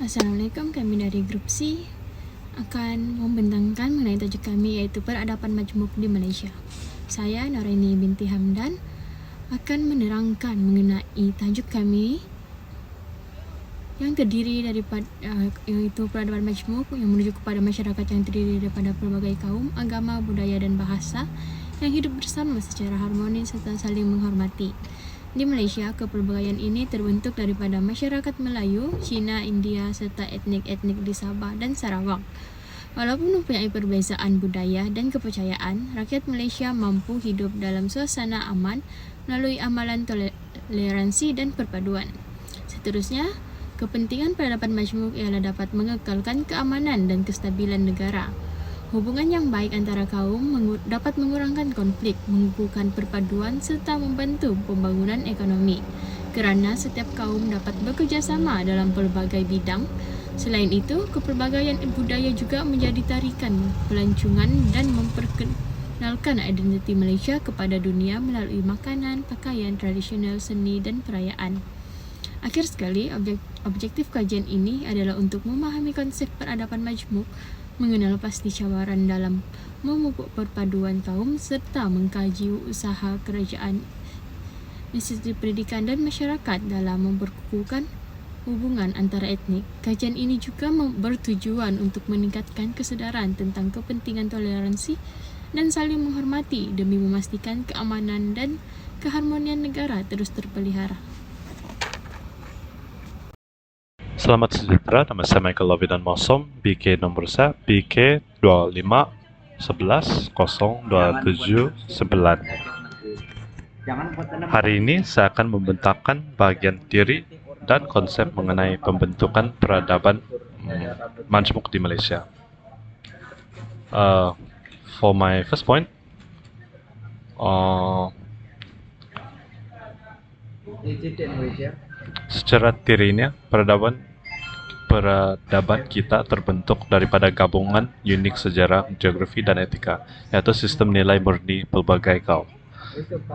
Assalamualaikum, kami dari Grup C akan membentangkan mengenai tajuk kami, yaitu peradaban majmuk di Malaysia. Saya Noraini binti Hamdan akan menerangkan mengenai tajuk kami yang terdiri daripada yaitu peradaban majmuk yang menuju kepada masyarakat yang terdiri daripada pelbagai kaum, agama, budaya dan bahasa yang hidup bersama secara harmonis serta saling menghormati. Di Malaysia, kepelbagaian ini terbentuk daripada masyarakat Melayu, Cina, India serta etnik-etnik di Sabah dan Sarawak. Walaupun mempunyai perbezaan budaya dan kepercayaan, rakyat Malaysia mampu hidup dalam suasana aman melalui amalan toleransi dan perpaduan. Seterusnya, kepentingan peradaban majmuk ialah dapat mengekalkan keamanan dan kestabilan negara. Hubungan yang baik antara kaum dapat mengurangkan konflik, mengukuhkan perpaduan serta membantu pembangunan ekonomi kerana setiap kaum dapat bekerjasama dalam pelbagai bidang. Selain itu, kepelbagaian budaya juga menjadi tarikan pelancongan dan memperkenalkan identiti Malaysia kepada dunia melalui makanan, pakaian tradisional, seni dan perayaan. Akhir sekali, objektif kajian ini adalah untuk memahami konsep peradaban majmuk, mengenal pasti cabaran dalam memupuk perpaduan kaum serta mengkaji usaha kerajaan, institusi pendidikan dan masyarakat dalam memperkukuhkan hubungan antara etnik. Kajian ini juga bertujuan untuk meningkatkan kesedaran tentang kepentingan toleransi dan saling menghormati demi memastikan keamanan dan keharmonian negara terus terpelihara. Selamat sejahtera, nama saya Michael Lovidan Mosom, BK nomor saya BK 251102779. Hari ini saya akan membentangkan bagian teori dan konsep mengenai pembentukan peradaban majmuk di Malaysia. For my first point, secara teorinya peradaban kita terbentuk daripada gabungan unik sejarah, geografi dan etika, yaitu sistem nilai murni pelbagai kaum.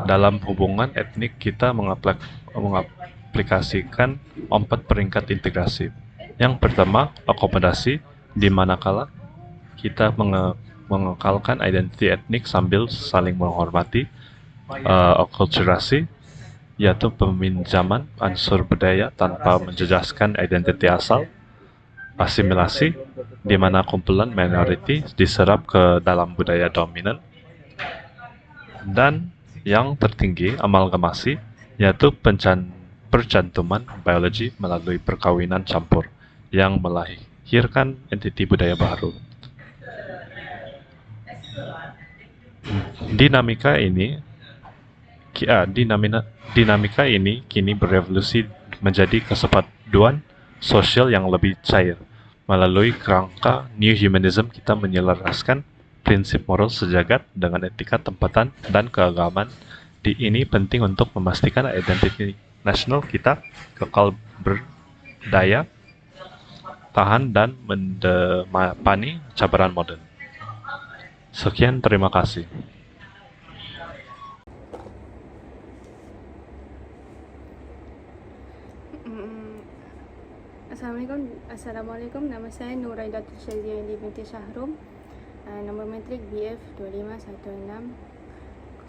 Dalam hubungan etnik, kita mengaplikasikan 4 peringkat integrasi. Yang pertama, akomodasi, di manakala kita mengekalkan identiti etnik sambil saling menghormati. Akulturasi, yaitu peminjaman unsur budaya tanpa menjejaskan identiti asal. Asimilasi, di mana kumpulan minoriti diserap ke dalam budaya dominan. Dan yang tertinggi, amalgamasi, yaitu percantuman biologi melalui perkawinan campur yang melahirkan entiti budaya baru. Dinamika ini kini berevolusi menjadi kesatuan sosial yang lebih cair. Melalui kerangka New Humanism, kita menyelaraskan prinsip moral sejagat dengan etika tempatan dan keagamaan. Ini penting untuk memastikan identiti nasional kita kekal berdaya tahan dan mendepani cabaran moden. Sekian, terima kasih. Assalamualaikum, nama saya Nuraidatul Syaziani binti Syahrum, nombor matrik BF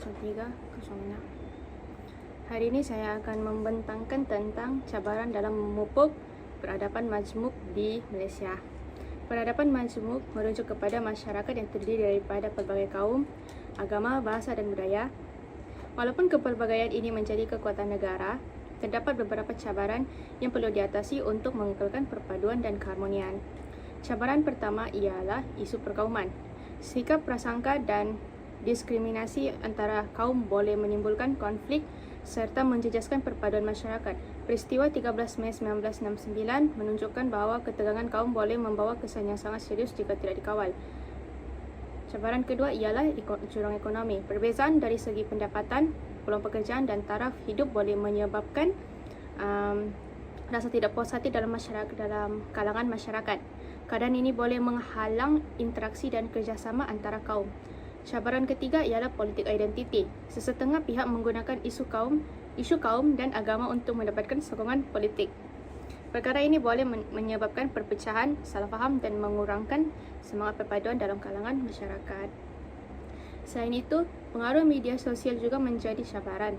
25160306. Hari ini saya akan membentangkan tentang cabaran dalam memupuk peradaban majmuk di Malaysia. Peradaban majmuk merujuk kepada masyarakat yang terdiri daripada pelbagai kaum, agama, bahasa dan budaya. Walaupun kepelbagaian ini menjadi kekuatan negara, terdapat beberapa cabaran yang perlu diatasi untuk mengekalkan perpaduan dan keharmonian. Cabaran pertama ialah isu perkauman. Sikap prasangka dan diskriminasi antara kaum boleh menimbulkan konflik serta menjejaskan perpaduan masyarakat. Peristiwa 13 Mei 1969 menunjukkan bahawa ketegangan kaum boleh membawa kesan yang sangat serius jika tidak dikawal. Cabaran kedua ialah jurang ekonomi. Perbezaan dari segi pendapatan, peluang pekerjaan dan taraf hidup boleh menyebabkan rasa tidak puas hati dalam kalangan masyarakat. Keadaan ini boleh menghalang interaksi dan kerjasama antara kaum. Cabaran ketiga ialah politik identiti. Sesetengah pihak menggunakan isu kaum dan agama untuk mendapatkan sokongan politik. Perkara ini boleh menyebabkan perpecahan, salah faham dan mengurangkan semangat perpaduan dalam kalangan masyarakat. Selain itu, pengaruh media sosial juga menjadi cabaran.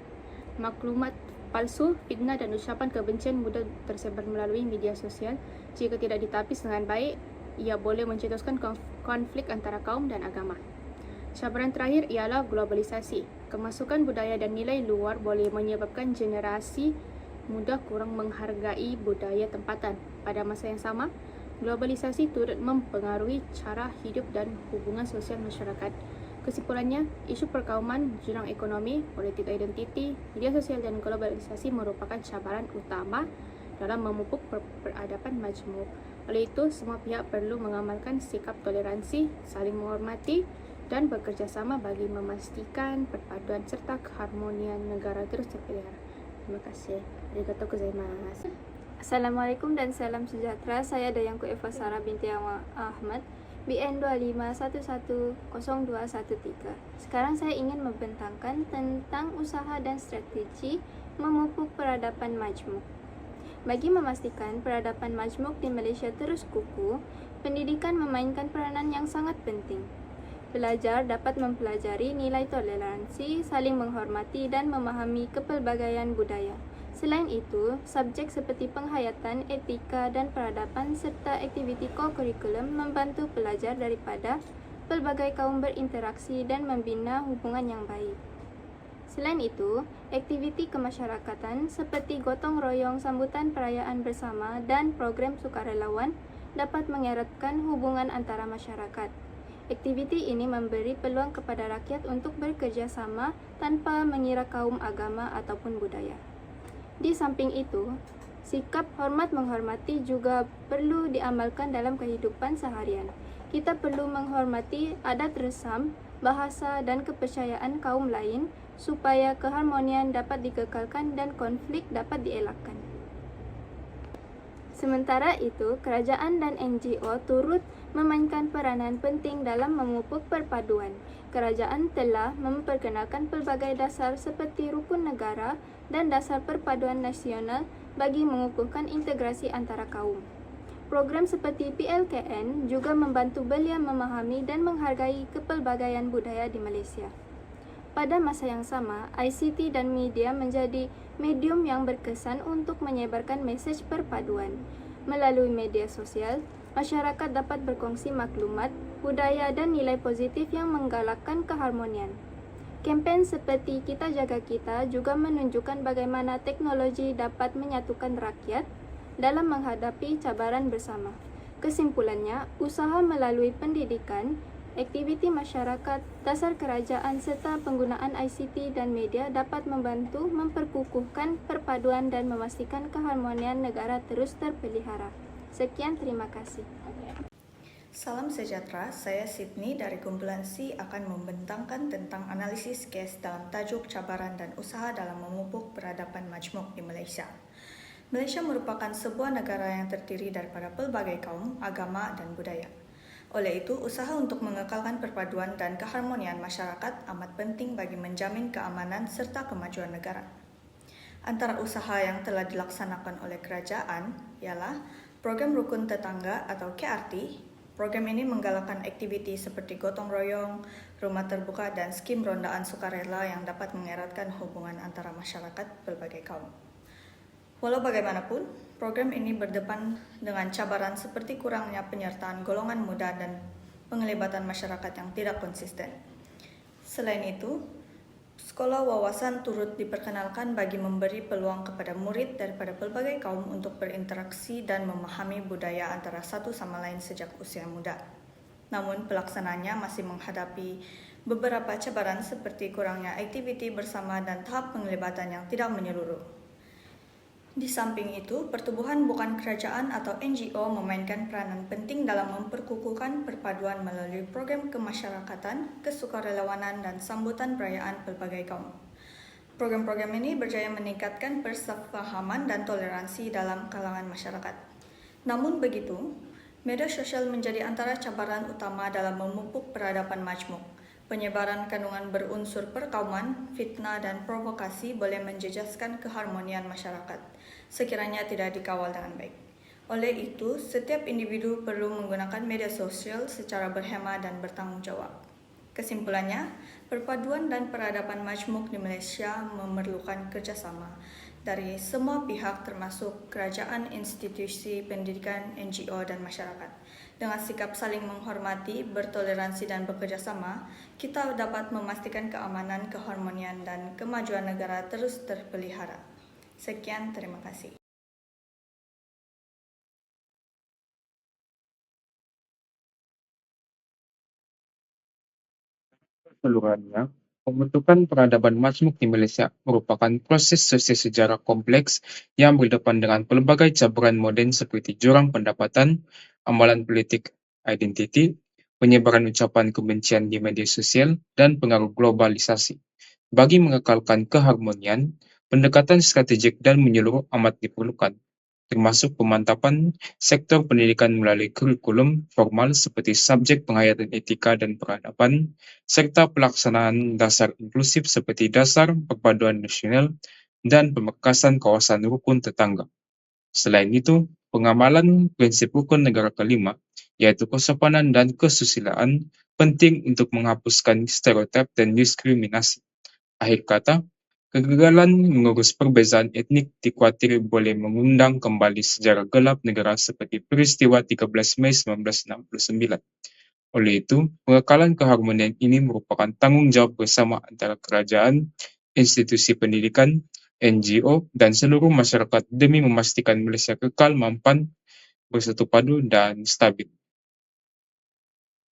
Maklumat palsu, fitnah dan ucapan kebencian mudah tersebar melalui media sosial. Jika tidak ditapis dengan baik, ia boleh mencetuskan konflik antara kaum dan agama. Cabaran terakhir ialah globalisasi. Kemasukan budaya dan nilai luar boleh menyebabkan generasi muda kurang menghargai budaya tempatan. Pada masa yang sama, globalisasi turut mempengaruhi cara hidup dan hubungan sosial masyarakat. Kesimpulannya, isu perkauman, jurang ekonomi, politik identiti, media sosial dan globalisasi merupakan cabaran utama dalam memupuk peradaban majmuk. Oleh itu, semua pihak perlu mengamalkan sikap toleransi, saling menghormati, dan bekerja sama bagi memastikan perpaduan serta keharmonian negara terus terpelihara. Terima kasih. Arigatou gozaimasu. Assalamualaikum dan salam sejahtera. Saya Dayangku Eva Sarah binti Ahmad, BN 25110213. Sekarang saya ingin membentangkan tentang usaha dan strategi memupuk peradaban majmuk. Bagi memastikan peradaban majmuk di Malaysia terus kukuh, pendidikan memainkan peranan yang sangat penting. Pelajar dapat mempelajari nilai toleransi, saling menghormati dan memahami kepelbagaian budaya. Selain itu, subjek seperti penghayatan, etika dan peradaban serta aktiviti ko-kurikulum membantu pelajar daripada pelbagai kaum berinteraksi dan membina hubungan yang baik. Selain itu, aktiviti kemasyarakatan seperti gotong royong sambutan perayaan bersama dan program sukarelawan dapat mengeratkan hubungan antara masyarakat. Aktiviti ini memberi peluang kepada rakyat untuk bekerja sama tanpa mengira kaum, agama ataupun budaya. Di samping itu, sikap hormat menghormati juga perlu diamalkan dalam kehidupan seharian. Kita perlu menghormati adat resam, bahasa dan kepercayaan kaum lain supaya keharmonian dapat dikekalkan dan konflik dapat dielakkan. Sementara itu, kerajaan dan NGO turut memainkan peranan penting dalam memupuk perpaduan. Kerajaan telah memperkenalkan pelbagai dasar seperti rukun negara dan dasar perpaduan nasional bagi mengukuhkan integrasi antara kaum. Program seperti PLKN juga membantu belia memahami dan menghargai kepelbagaian budaya di Malaysia. Pada masa yang sama, ICT dan media menjadi medium yang berkesan untuk menyebarkan mesej perpaduan. Melalui media sosial, masyarakat dapat berkongsi maklumat, budaya dan nilai positif yang menggalakkan keharmonian. Kempen seperti Kita Jaga Kita juga menunjukkan bagaimana teknologi dapat menyatukan rakyat dalam menghadapi cabaran bersama. Kesimpulannya, usaha melalui pendidikan, aktiviti masyarakat, dasar kerajaan serta penggunaan ICT dan media dapat membantu memperkukuhkan perpaduan dan memastikan keharmonian negara terus terpelihara. Sekian, terima kasih. Salam sejahtera, saya Sydney dari kumpulan C akan membentangkan tentang analisis kes dalam tajuk cabaran dan usaha dalam memupuk peradaban majmuk di Malaysia. Malaysia merupakan sebuah negara yang terdiri daripada pelbagai kaum, agama dan budaya. Oleh itu, usaha untuk mengekalkan perpaduan dan keharmonian masyarakat amat penting bagi menjamin keamanan serta kemajuan negara. Antara usaha yang telah dilaksanakan oleh kerajaan ialah Program Rukun Tetangga atau KRT. Program ini menggalakkan aktiviti seperti gotong royong, rumah terbuka dan skim rondaan sukarela yang dapat mengeratkan hubungan antara masyarakat pelbagai kaum. Walau bagaimanapun, program ini berdepan dengan cabaran seperti kurangnya penyertaan golongan muda dan penglibatan masyarakat yang tidak konsisten. Selain itu, sekolah wawasan turut diperkenalkan bagi memberi peluang kepada murid daripada pelbagai kaum untuk berinteraksi dan memahami budaya antara satu sama lain sejak usia muda. Namun, pelaksanaannya masih menghadapi beberapa cabaran seperti kurangnya aktiviti bersama dan tahap penglibatan yang tidak menyeluruh. Di samping itu, pertubuhan bukan kerajaan atau NGO memainkan peranan penting dalam memperkukuhkan perpaduan melalui program kemasyarakatan, kesukarelawanan, dan sambutan perayaan pelbagai kaum. Program-program ini berjaya meningkatkan persefahaman dan toleransi dalam kalangan masyarakat. Namun begitu, media sosial menjadi antara cabaran utama dalam memupuk peradaban majmuk. Penyebaran kandungan berunsur perkauman, fitnah, dan provokasi boleh menjejaskan keharmonian masyarakat sekiranya tidak dikawal dengan baik. Oleh itu, setiap individu perlu menggunakan media sosial secara berhemat dan bertanggung jawab. Kesimpulannya, perpaduan dan peradaban majmuk di Malaysia memerlukan kerjasama dari semua pihak termasuk kerajaan, institusi pendidikan, NGO dan masyarakat. Dengan sikap saling menghormati, bertoleransi dan bekerjasama, kita dapat memastikan keamanan, keharmonian dan kemajuan negara terus terpelihara. Sekian, terima kasih. Keseluruhannya, pembentukan peradaban majmuk di Malaysia merupakan proses sosial sejarah kompleks yang berdepan dengan pelbagai cabaran moden seperti jurang pendapatan, amalan politik identiti, penyebaran ucapan kebencian di media sosial, dan pengaruh globalisasi. Bagi mengekalkan keharmonian, pendekatan strategik dan menyeluruh amat diperlukan, termasuk pemantapan sektor pendidikan melalui kurikulum formal seperti subjek penghayatan etika dan peradaban, serta pelaksanaan dasar inklusif seperti dasar perpaduan nasional dan pemekasan kawasan rukun tetangga. Selain itu, pengamalan prinsip rukun negara kelima, yaitu kesopanan dan kesusilaan, penting untuk menghapuskan stereotip dan diskriminasi. Akhir kata, kegagalan mengurus perbezaan etnik dikhawatir boleh mengundang kembali sejarah gelap negara seperti peristiwa 13 Mei 1969. Oleh itu, pengekalan keharmonian ini merupakan tanggung jawab bersama antara kerajaan, institusi pendidikan, NGO, dan seluruh masyarakat demi memastikan Malaysia kekal mampan, bersatu padu, dan stabil.